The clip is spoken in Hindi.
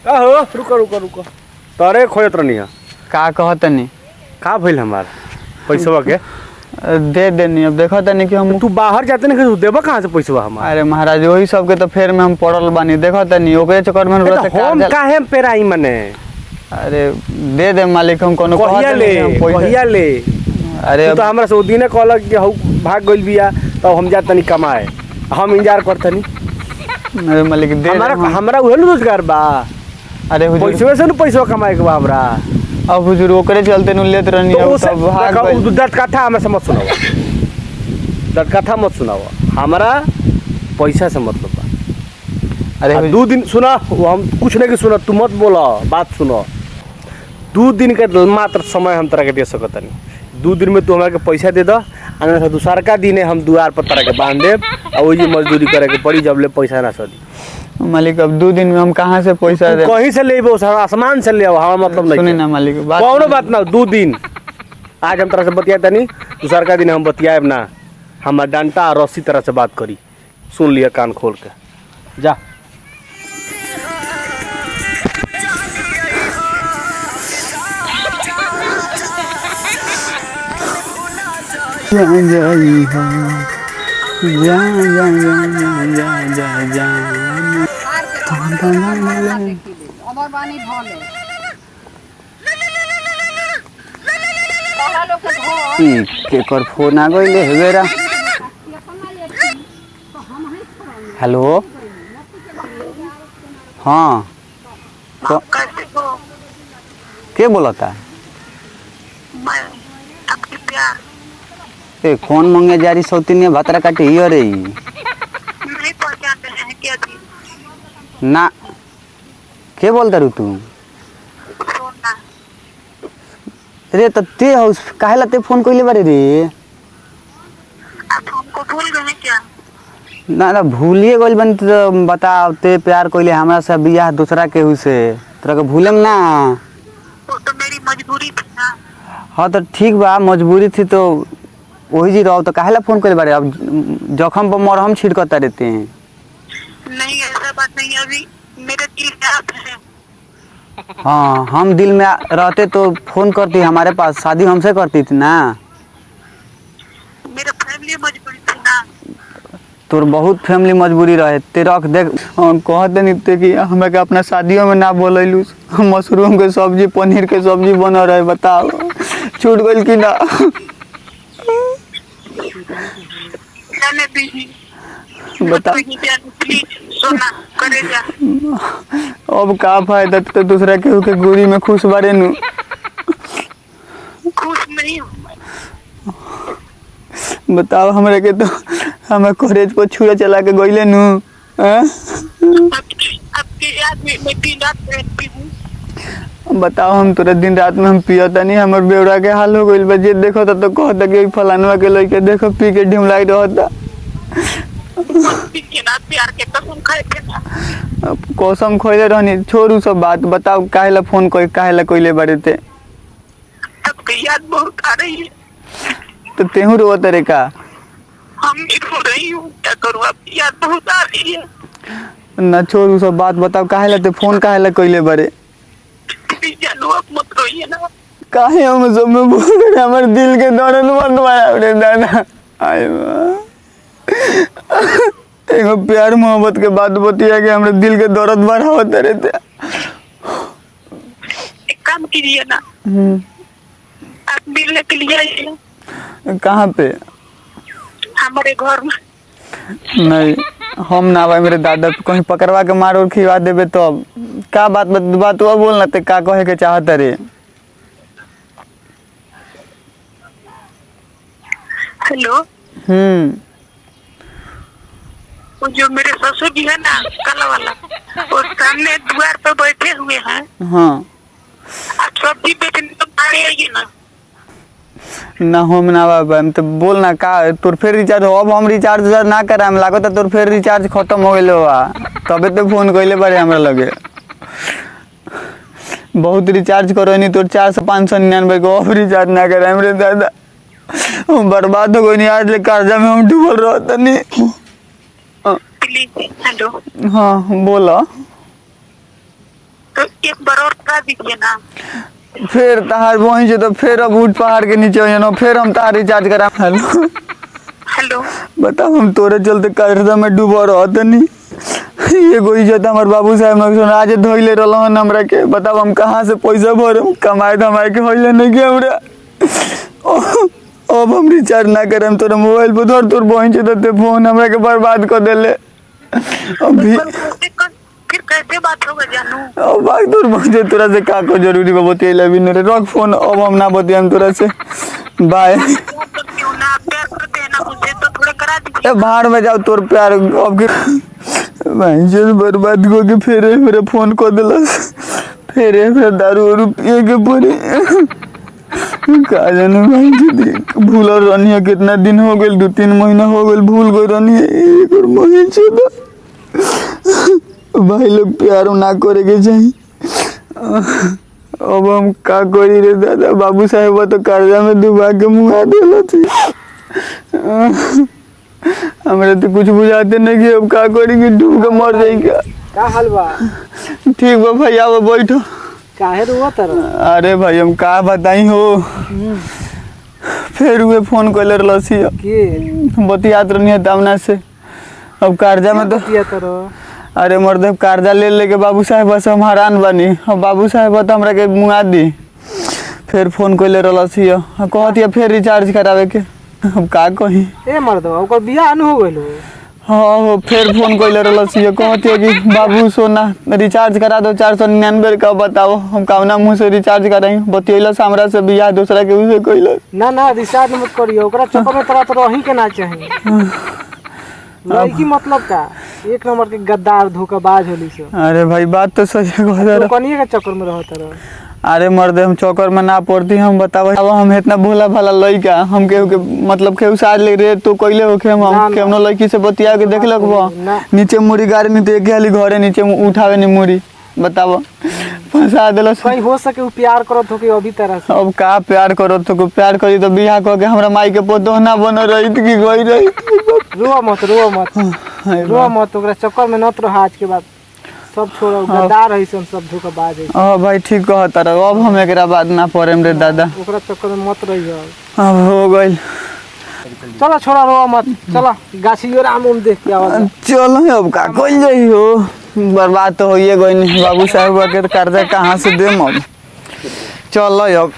हो रुको रुको रुको तारे खोजत रहनी है का कहतनी का भइल हमार पैसवा के दे देनी। अब देखो तनी कि हम तू बाहर जाते नहीं तू देबा कहाँ से पैसवा हमार? अरे महाराज वही सब के तो फेर में हम पड़ल बानी। देखो तनी ओकरे चक्कर में हम काहे पेराई मने? अरे दे दे मालिक हम कोनो कहिया ले अरे तो हमरा से दिने कहलक कि हऊ भाग गइल बिया तब हम जात तनी कमाए हम इंतजार करतनी। अरे मालिक दे हमरा उहे रोजगार बा। अरे पैसवे से न पैसवा कमाए के बा हमरा। अब हुजूर ओकरे चलते न लेत रहनी अब सब भाग गइल। दट कथा हमरा से मत सुनावा, दट कथा मत सुनावा, हमरा पैसा से मतलब बा। अरे 2 दिन सुना हम कुछ नहीं कि सुना तू मत बोला बात सुनो। 2 दिन के मात्र समय हम तरह के दे सकतनी। 2 दिन में तू हमरा के पैसा दे दो अन्यथा दूसर का दिन हम द्वार पर तरह के बांध देब और वही मजदूरी करे के पड़ी जब ले पैसा ना सदी। मालिक अब 2 दिन में हम कहाँ से पैसा दे? कहीं से ले आसमान से ले हमारा मतलब नहीं। सुनी ना मालिक कौनो बात ना 2 दिन आज हम तरह से बतिया तनी दूसर का दिन हम बतियाएब ना। हमारा डंटा और रस्सी तरह से बात करी। सुन लिया कान खोल के जा। केकर फोन आ गइले हेबेरा। हेलो हाँ के बोलता? ए कौन मंगे जारी सौतीनी भातरा काटे हियो रे? नहीं पहचानते हैं क्या जी? ना के बोलता रू तू? सोना रे तो ते हाउस काहेला ते फोन कइले बारे रे? आप हमको भूल गए हैं क्या? ना ना भूलिए गइल बन तो बताओ ते प्यार कइले हमरा से बियाह दूसरा केहू से तोरा के भूलेम ना? वो तो मेरी मजबूरी थी ना। हाँ तो ठीक बा मजबूरी थी तो वही जी रहो तो काहेला फोन कइले बारे? अब जखम पर मरहम छिड़कता रहते हैं। नहीं ऐसा बात नहीं अभी मेरे दिल में आप हैं। हाँ हम दिल में रहते तो फोन करती हमारे पास शादी हमसे करती थी ना। मेरा फैमिली मजबूरी थी ना। तोर बहुत फैमिली मजबूरी रहे ते रख देख कहते नहीं थे कि हमें के अपना शादियों में ना बोलैलू। मशरूम के सब्जी पनीर के सब्जी बना रहे बताओ छूट गइल कि ना? जाने दीजिए बता सोना करेगा। अब का फायदा तो दूसरा केहू के गोरी में खुश बारे नु। खुश नहीं हूँ मैं। बताओ हमरे के तो हमें कॉलेज पर छुरा चला के गइले नु। आपके याद में मैं दिन रात रहती हूँ। बताओ हम तोरा दिन रात में हम पियता नहीं हमर बेवड़ा के हाल हो गइल बा। जे देखो तो कहता कि फलानवा के लइके देखो पी के ढिमलाई रहता। प्यार के कसम खाए थे ना। कसम खोले रहनी छोड़ू सब बात बताओ काहेला फोन काहेला कइले बारे ते? आपकी याद बहुत आ रही है। तो तेहू रोत रे का? हम भी रो रही हूँ क्या करूँ आपकी याद बहुत आ रही है। ना छोड़ू सब बात बताओ काहेला ते फोन काहेला कइले बारे? जानू आप मत रोइए ना। काहे हम सब में बोल रहे हमर दिल के दर्द बनवाया रे दादा। आय एगो प्यार मोहब्बत के बात बतिया के हमरे दिल के दर्द बढ़ावत रहते। एक काम कीजिए ना आप मिलने के लिए आइए। कहाँ पे? हमारे घर में। नहीं हम ना भाई मेरे दादा कहीं पकड़वा के मार और खिवा देबे तो का बात हुआ बोलना ते का कहे के चाहत रे? हेलो वो जो मेरे ससुर जी है ना काला वाला वो सामने द्वार पर बैठे हुए हैं। हाँ आप सब्जी बेचने तो आइए ना। ना हम ना बाबा हम तो बोलना का तोर फिर रिचार्ज हो। अब हम रिचार्ज ना कराम लागत तोर फिर रिचार्ज खत्म हो गइल बा तबे तो फोन कइले बारे हमरा लगे। बहुत रिचार्ज करनी तोर 400-599 को अब रिचार्ज ना कराम रे दादा। हम बर्बाद हो गई आज ले कर्जा में हम डूबल रहत नहीं। हेलो हाँ बोला तो एक बार और करा दीजिए ना। फिर तहार वहीं से तो फिर अब ऊँट पहाड़ के नीचे हो जाना, फिर हम तहार रिचार्ज करा। Hello hello. बताओ, हम तोरे चलते कर्जा में डूबा रहते नहीं। एगो इज्जत हमार बाबू साहब ने आज धोइले रहल हमरा के। बताओ हम कहाँ से पैसा भरम, कमाए धमाए के होइले नहीं के हमरा। अब हम रिचार्ज ना करम, तोरा मोबाइल पर धर, तोर बहन से देते फोन हमरा के बर्बाद कर देले। अभी फिर कैसे बात होगा जानू? अब भाई तोर बहन तोरा से का को जरूरी बा बतियला भी नहीं रे। रख फोन, अब हम ना बतियम तोरा से। बाय। क्यों ना प्यार करते हैं ना मुझसे, तो थोड़ा करा दीजिए। ए बाहर में जाओ, तोर प्यार अब के भाई जे बर्बाद को के फेरे मेरे फोन को दिलस। फेरे फिर दारू और पिए के पड़े। का जाने भाई जी, भूल रहनी है। कितना दिन हो गए, 2-3 महीना हो गए भूल गए रहनी है। एक और महीने से तो भाई लोग प्यार ना करे के चाहिए। अब हम का करी रे दादा, बाबू साहेब तो कर्जा में डुबा के मुँह देला थी। हमरा तो कुछ बुझाते नहीं कि अब का करी कि डूब के मर जाई क्या। का हाल बा? ठीक बा भाई, आओ बैठो। काहे रुआ तर? अरे भाई हम का बताई हो, फिर हुए फोन कैले रहलसी के बतियात रहनी है तामना से। अब कर्जा में तो किया तर? अरे मर्द कर्जा ले लेके बाबू साहेब बस हम हैरान बनी। अब बाबू साहेब तो हमरा के मुँगा दी। फिर फोन कैले रहलसी, कहती फिर रिचार्ज करावे के। अब का कही ए मर्दवा, ओकर बियाह न हो गइल हो? हाँ हो, फिर फोन कैले रहलसी, कहती है कि बाबू सोना रिचार्ज करा दो 499 का। बताओ हम कौना मुँह से रिचार्ज कराई? बतियलस हमरा से बियाह दूसरा के उसे कैलस। ना ना रिचार्ज मत करियो, ओकरा चक्कर में तोरा तो रही के ना चाहिए। लड़की मतलब का एक नंबर के गद्दार धोखाबाज होली से। अरे भाई बात तो सही है। तो कनिए के चक्कर में रहत रह। अरे मर्द हम चौकर में ना पड़ती। हम बताओ, अब हम इतना भोला भाला लड़का, हम केहू के मतलब केहू साज ले रे तो कैले हो के हम केवनो लड़की से बतिया के देख लग नीचे मुड़ी गाड़ी नहीं तो एक हाली घरे नीचे उठावे नहीं मुड़ी। बताओ फंसा दिलस। कहीं हो सके वो प्यार करत हो के अभी तरह से। अब का प्यार करत हो, प्यार करी तो बियाह कह के हमरा माई के पोतो ना बन रही कि गई रही। रोआ मत रोआ मत रोआ मत, ओकरा चक्कर में नत रह। आज के बाद सब छोड़ो, गद्दार है सब धोखाबाज है। हां भाई ठीक कहत रह। अब हम एकरा बाद ना पड़ेम रे दादा, ओकरा चक्कर में मत रहियो। अब हो गइल। चलो छोड़ा रोआ मत, चलो गाछी और आम देख के आवा। चलो अब का कइल जाई हो, बर्बाद तो होइए गइल। बाबू साहब के कर्जा कहाँ से देम अब। चलो अब।